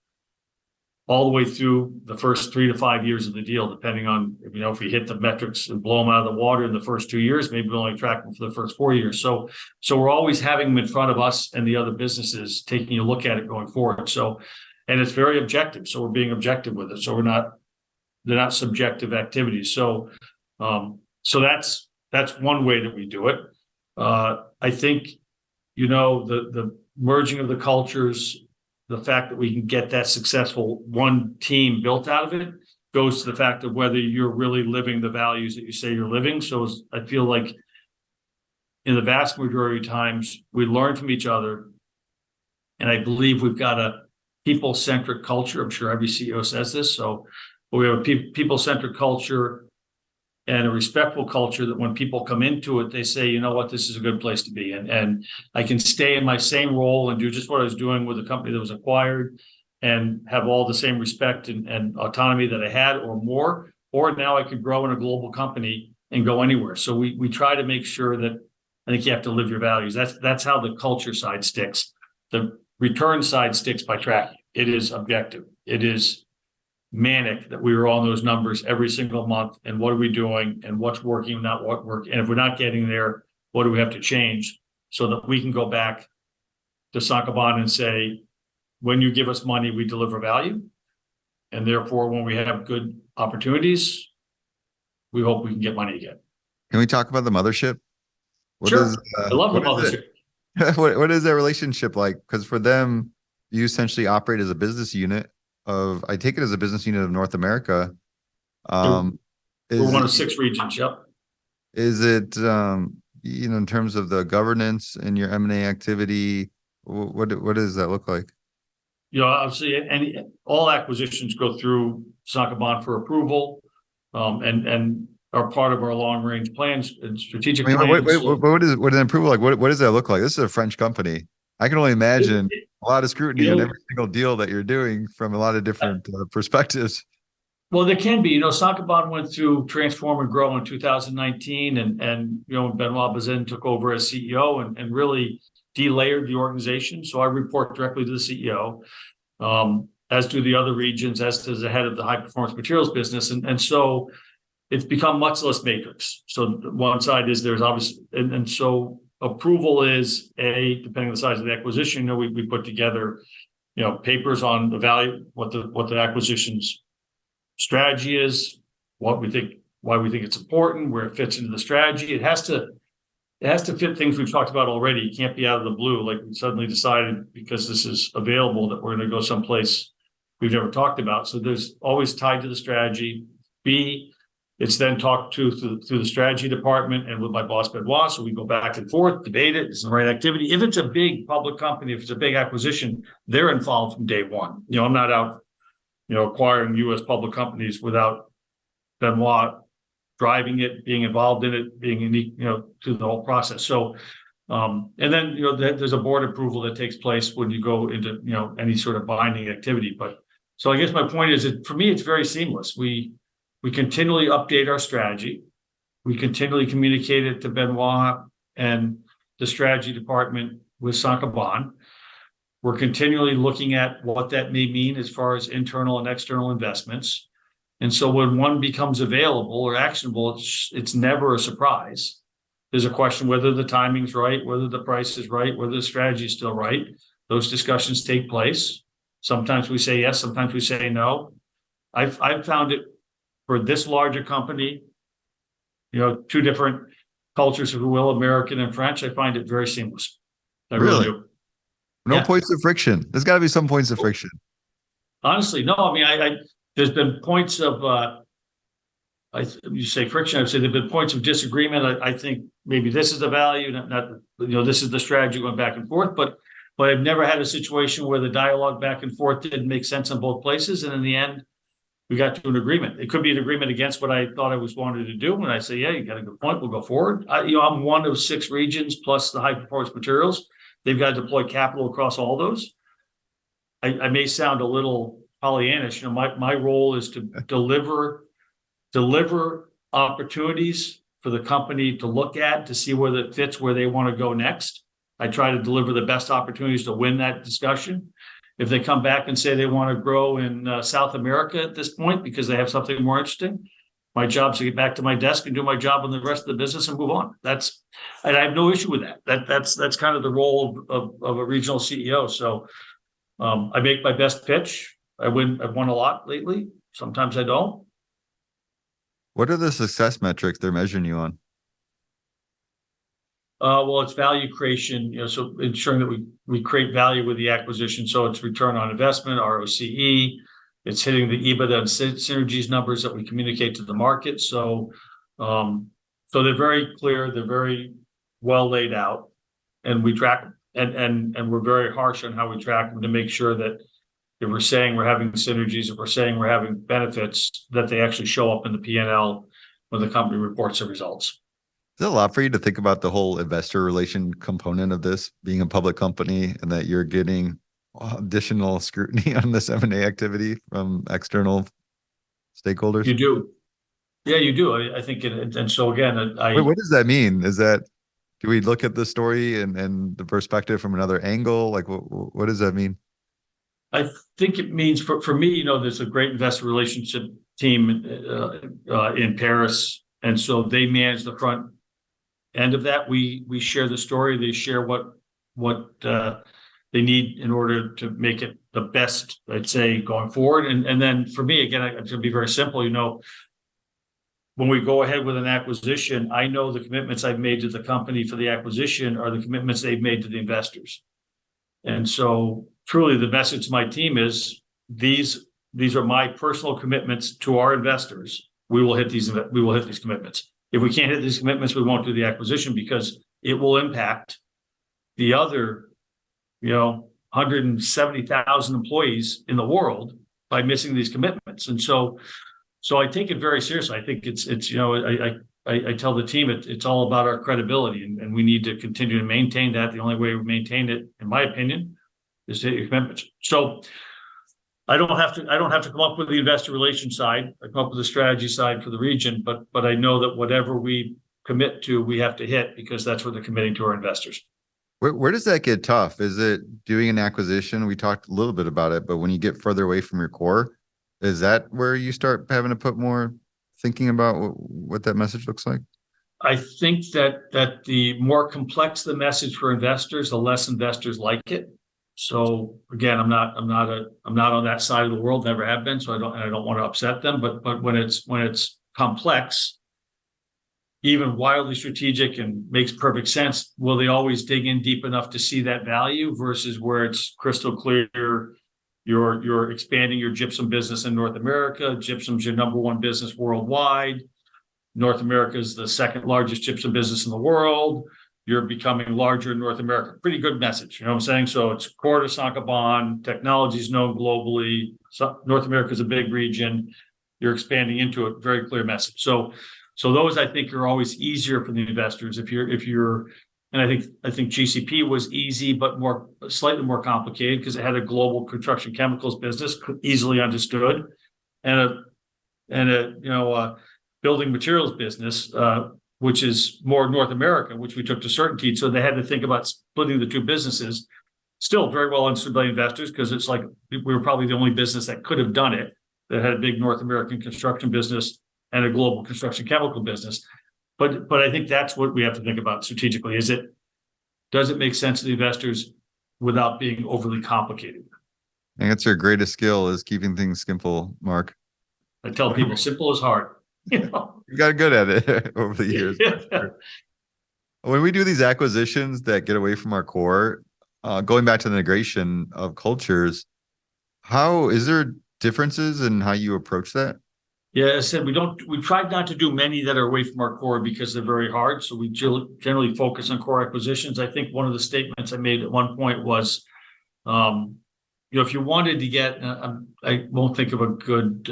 all the way through the first 3 to 5 years of the deal, depending on, if we hit the metrics and blow them out of the water in the first 2 years, maybe we only track them for the first 4 years. So we're always having them in front of us and the other businesses, taking a look at it going forward. So, and it's very objective. So we're being objective with it. So they're not subjective activities. So, so that's one way that we do it. I think, the merging of the cultures, the fact that we can get that successful one team built out of it goes to the fact of whether you're really living the values that you say you're living. So I feel like in the vast majority of times we learn from each other. And I believe we've got a people-centric culture. I'm sure every CEO says this. So we have a people-centric culture and a respectful culture that when people come into it, they say, you know what, this is a good place to be. And I can stay in my same role and do just what I was doing with the company that was acquired and have all the same respect and autonomy that I had or more, or now I could grow in a global company and go anywhere. So we try to make sure that I think you have to live your values. That's how the culture side sticks. The return side sticks by tracking. It is objective. It is manic that we were on those numbers every single month and what are we doing and what's working, not what worked. And if we're not getting there, what do we have to change so that we can go back to Saint-Gobain and say, when you give us money, we deliver value. And therefore, when we have good opportunities, we hope we can get money again. Can we talk about the mothership? Sure. I love the mothership. What is their relationship like? Because for them, you essentially operate as a business unit I take it as a business unit of North America. We're one of 6 regions. Yep. Is it, in terms of the governance and your M&A activity, what does that look like? Obviously, all acquisitions go through Saint-Gobain for approval, and are part of our long-range plans and strategic plans. What is an approval like? What does that look like? This is a French company. I can only imagine a lot of scrutiny on every single deal that you're doing from a lot of different perspectives. Well, there can be. Saint-Gobain went through Transform and Grow in 2019, and Benoit Bazin took over as CEO and really delayered the organization. So I report directly to the CEO, as do the other regions, as does the head of the high performance materials business, and so it's become much less matrix. So one side is there's obviously, and so approval is depending on the size of the acquisition. We put together, papers on the value, what the acquisition's strategy is, why we think it's important, where it fits into the strategy. It has to fit things we've talked about already. It can't be out of the blue, like we suddenly decided because this is available that we're going to go someplace we've never talked about. So there's always tied to the strategy. B, it's then talked to through the strategy department and with my boss, Benoit. So we go back and forth, debate it. It's the right activity. If it's a big public company, if it's a big acquisition, they're involved from day one. I'm not out, acquiring U.S. public companies without Benoit driving it, being involved in it, being unique, to the whole process. So, and then, there's a board approval that takes place when you go into, any sort of binding activity. But so I guess my point is that for me, it's very seamless. We continually update our strategy. We continually communicate it to Benoit and the strategy department with Saint-Gobain. We're continually looking at what that may mean as far as internal and external investments. And so when one becomes available or actionable, it's never a surprise. There's a question whether the timing's right, whether the price is right, whether the strategy is still right. Those discussions take place. Sometimes we say yes, sometimes we say no. I've found it for this larger company, 2 different cultures, if you will, American and French. I find it very seamless. I really do. No points of friction. There's got to be some points of friction. Honestly, no. I mean, there's been points of, you say friction. I would say there've been points of disagreement. I think maybe this is the value, not this is the strategy going back and forth. But I've never had a situation where the dialogue back and forth didn't make sense in both places, and in the end, we got to an agreement. It could be an agreement against what I thought I was wanted to do. And I say, yeah, you got a good point. We'll go forward. I'm one of 6 regions plus the high performance materials. They've got to deploy capital across all those. I may sound a little Pollyannish. My role is to deliver opportunities for the company to look at, to see whether it fits where they want to go next. I try to deliver the best opportunities to win that discussion. If they come back and say they want to grow in South America at this point because they have something more interesting, my job is to get back to my desk and do my job on the rest of the business and move on. And I have no issue with that. That's kind of the role of a regional CEO. So I make my best pitch. I've won a lot lately. Sometimes I don't. What are the success metrics they're measuring you on? Well, it's value creation, so ensuring that we create value with the acquisition. So it's return on investment, ROCE. It's hitting the EBITDA and synergies numbers that we communicate to the market. So they're very clear. They're very well laid out, and we track them. And we're very harsh on how we track them to make sure that if we're saying we're having synergies, if we're saying we're having benefits, that they actually show up in the P&L when the company reports the results. Is it a lot for you to think about the whole investor relation component of this being a public company and that you're getting additional scrutiny on this M&A activity from external stakeholders? You do. Yeah, you do. I think, and so again, Wait, what does that mean? Do we look at the story and the perspective from another angle? Like, what does that mean? I think it means for me, there's a great investor relationship team in Paris. And so they manage the front end of that. We share the story. They share what they need in order to make it the best, I'd say, going forward. And then for me, again, it's going to be very simple. When we go ahead with an acquisition, I know the commitments I've made to the company for the acquisition are the commitments they've made to the investors. And so truly the message to my team is these are my personal commitments to our investors. We will hit these commitments. If we can't hit these commitments, we won't do the acquisition because it will impact the other, 170,000 employees in the world by missing these commitments. And so I take it very seriously. I think it's I tell the team it's all about our credibility, and we need to continue to maintain that. The only way we maintain it, in my opinion, is to hit your commitments. So I don't have to come up with the investor relations side. I come up with the strategy side for the region, but I know that whatever we commit to, we have to hit because that's what they're committing to our investors. Where does that get tough? Is it doing an acquisition? We talked a little bit about it, but when you get further away from your core, is that where you start having to put more thinking about what that message looks like? I think that the more complex the message for investors, the less investors like it. So again, I'm not on that side of the world, never have been. So I don't want to upset them. But when it's complex, even wildly strategic and makes perfect sense, will they always dig in deep enough to see that value versus where it's crystal clear? You're expanding your gypsum business in North America. Gypsum's your number 1 business worldwide. North America is the second largest gypsum business in the world. You're becoming larger in North America. Pretty good message, you know what I'm saying? So it's core to Saint-Gobain. Technology is known globally. So North America is a big region. You're expanding into it. Very clear message. So those I think are always easier for the investors. If you're, and I think GCP was easy, but slightly more complicated because it had a global construction chemicals business, easily understood, and a building materials business, which is more North America, which we took to CertainTeed. So they had to think about splitting the two businesses. Still very well understood by investors because it's like we were probably the only business that could have done it, that had a big North American construction business and a global construction chemical business. But I think that's what we have to think about strategically. Does it make sense to the investors without being overly complicated? I think that's your greatest skill is keeping things simple, Mark. I tell people simple is hard. You got good at it over the years. Yeah. When we do these acquisitions that get away from our core, going back to the integration of cultures, is there differences in how you approach that? Yeah, as I said, we tried not to do many that are away from our core because they're very hard. So we generally focus on core acquisitions. I think one of the statements I made at one point was, if you wanted to get, I won't think of a good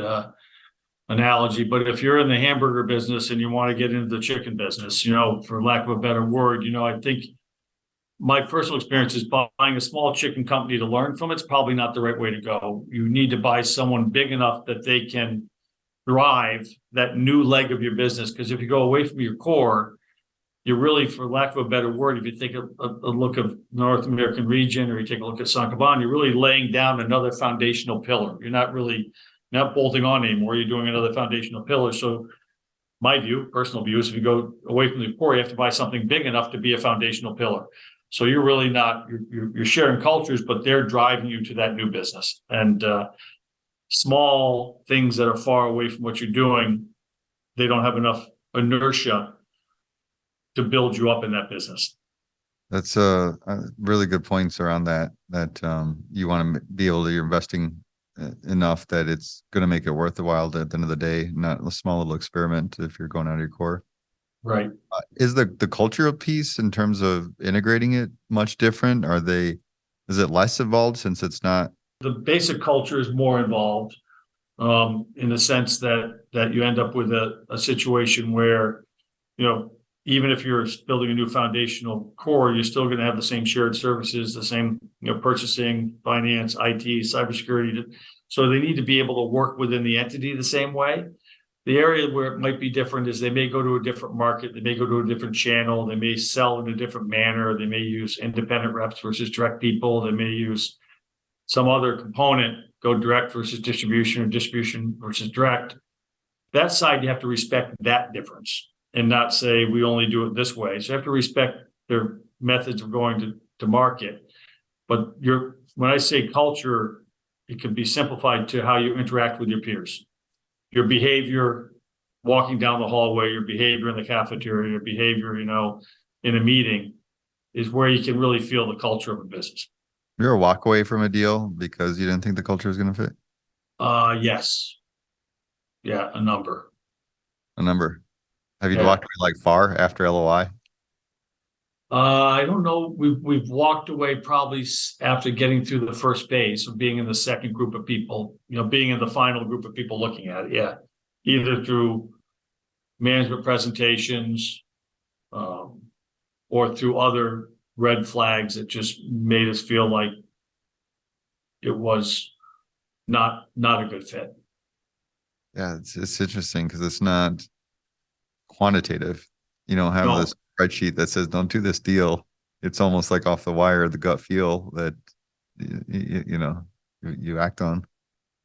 analogy, but if you're in the hamburger business and you want to get into the chicken business, for lack of a better word, I think my personal experience is buying a small chicken company to learn from it's probably not the right way to go. You need to buy someone big enough that they can drive that new leg of your business. Because if you go away from your core, you're really, for lack of a better word, if you take a look of North American region, or you take a look at Saint-Gobain, you're really laying down another foundational pillar. You're not bolting on anymore. You're doing another foundational pillar. So my view, personal view, is if you go away from the core, you have to buy something big enough to be a foundational pillar. So you're really not, you're sharing cultures, but they're driving you to that new business. And small things that are far away from what you're doing, they don't have enough inertia to build you up in that business. That's really good points around that you want to be able to, you're investing enough that it's going to make it worth the while at the end of the day, not a small little experiment if you're going out of your core. Right. Is the cultural piece in terms of integrating it much different? Is it less involved since it's not? The basic culture is more involved, in the sense that you end up with a situation where, even if you're building a new foundational core, you're still going to have the same shared services, the same, purchasing, finance, IT, cybersecurity. So they need to be able to work within the entity the same way. The area where it might be different is they may go to a different market, they may go to a different channel, they may sell in a different manner, they may use independent reps versus direct people, they may use some other component, go direct versus distribution, or distribution versus direct. That side, you have to respect that difference and not say we only do it this way. So you have to respect their methods of going to market. But when I say culture, it can be simplified to how you interact with your peers. Your behavior walking down the hallway, your behavior in the cafeteria, your behavior, in a meeting, is where you can really feel the culture of a business. You're a walk away from a deal because you didn't think the culture was going to fit? Yes. Yeah, a number. A number. Have you walked away like far after LOI? I don't know. We've walked away probably after getting through the first phase of being in the second group of people, being in the final group of people looking at it. Yeah. Either through management presentations, or through other red flags that just made us feel like it was not a good fit. Yeah, it's interesting because it's not quantitative. You don't have this spreadsheet that says don't do this deal. It's almost like off the wire, the gut feel that you act on.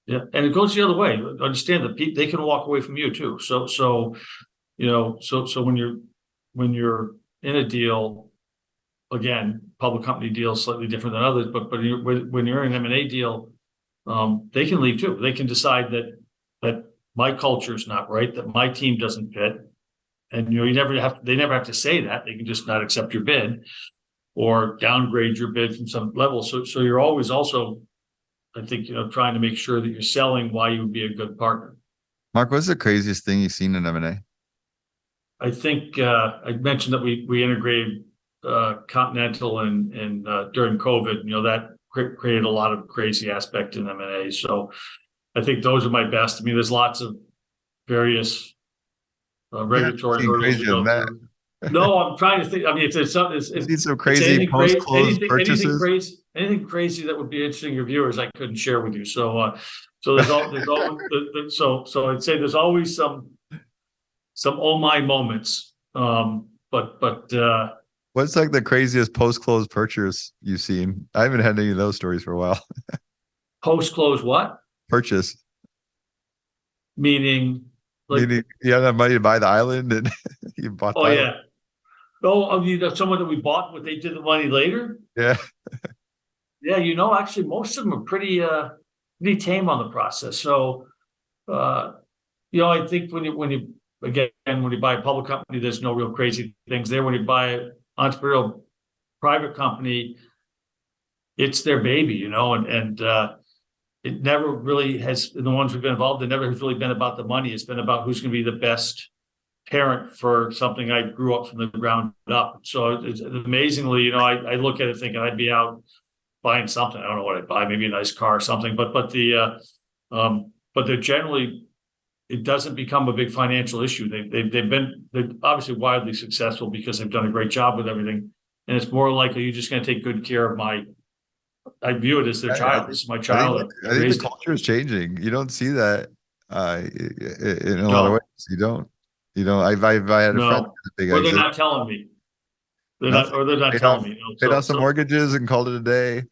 Yeah, and it goes the other way. Understand that they can walk away from you too. So when you're in a deal, again, public company deals slightly different than others, but when you're in an M&A deal, they can leave too. They can decide that my culture is not right, that my team doesn't fit, and they never have to say that. They can just not accept your bid or downgrade your bid from some level. So you're always also, I think, trying to make sure that you're selling why you would be a good partner. Mark, what's the craziest thing you've seen in M&A? I think I mentioned that we integrated Continental and during COVID. That created a lot of crazy aspect in M&A. So I think those are my best. I mean, there's lots of various regulatory hurdles to go through. No, I'm trying to think. I mean, if there's something, seen some crazy post-close purchases. Anything crazy that would be interesting to your viewers, I couldn't share with you. So there's always so I'd say there's always some oh my moments. But what's like the craziest post-close purchase you've seen? I haven't had any of those stories for a while. Post-close what? Purchase. Meaning you had that money to buy the island and you bought the island. Yeah. Oh, I mean, someone that we bought, what they did the money later? Yeah. Yeah, actually most of them are pretty tame on the process. So I think when you buy a public company, there's no real crazy things there. When you buy an entrepreneurial private company, it's their baby, and it never really has, the ones who've been involved, it never has really been about the money. It's been about who's going to be the best parent for something I grew up from the ground up. So it's amazingly, I look at it thinking I'd be out buying something. I don't know what I'd buy, maybe a nice car or something, but they're generally it doesn't become a big financial issue. They're obviously wildly successful because they've done a great job with everything. And it's more likely you're just going to take good care of I view it as their I child. think This is my I think child. I I think the raised it. culture is changing. You don't see that in a lot of ways. No, You don't. I had a friend no, who was a big or they're exit. not telling me. Nothing. They're not Paid telling off me. paid off some mortgages and called it a day.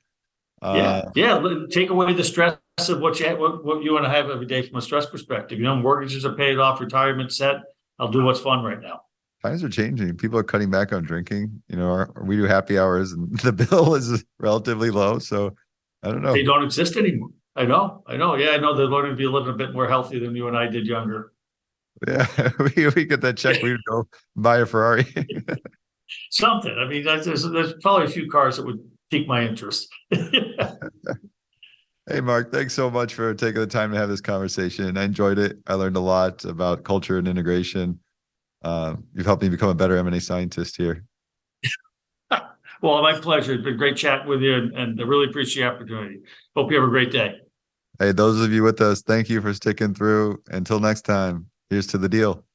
Yeah, Uh, yeah. Take away the stress of what you want to have every day from a stress perspective. Mortgages are paid off, retirement set. I'll do what's fun right now. Times are changing. People are cutting back on drinking. We do happy hours, and the bill is relatively low. So I don't They know. don't exist anymore. I know. Yeah, I know they're learning to be a little bit more healthy than you and I did younger. Yeah, we get that check. We would go buy a Ferrari. Something. I mean, there's probably a few cars that would pique my interest. Hey, Mark, thanks so much for taking the time to have this conversation. I enjoyed it. I learned a lot about culture and integration. You've helped me become a better M&A scientist here. Well, my pleasure. It's been great chatting with you, and I really appreciate the opportunity. Hope you have a great day. Hey, those of you with us, thank you for sticking through. Until next time, here's to the deal.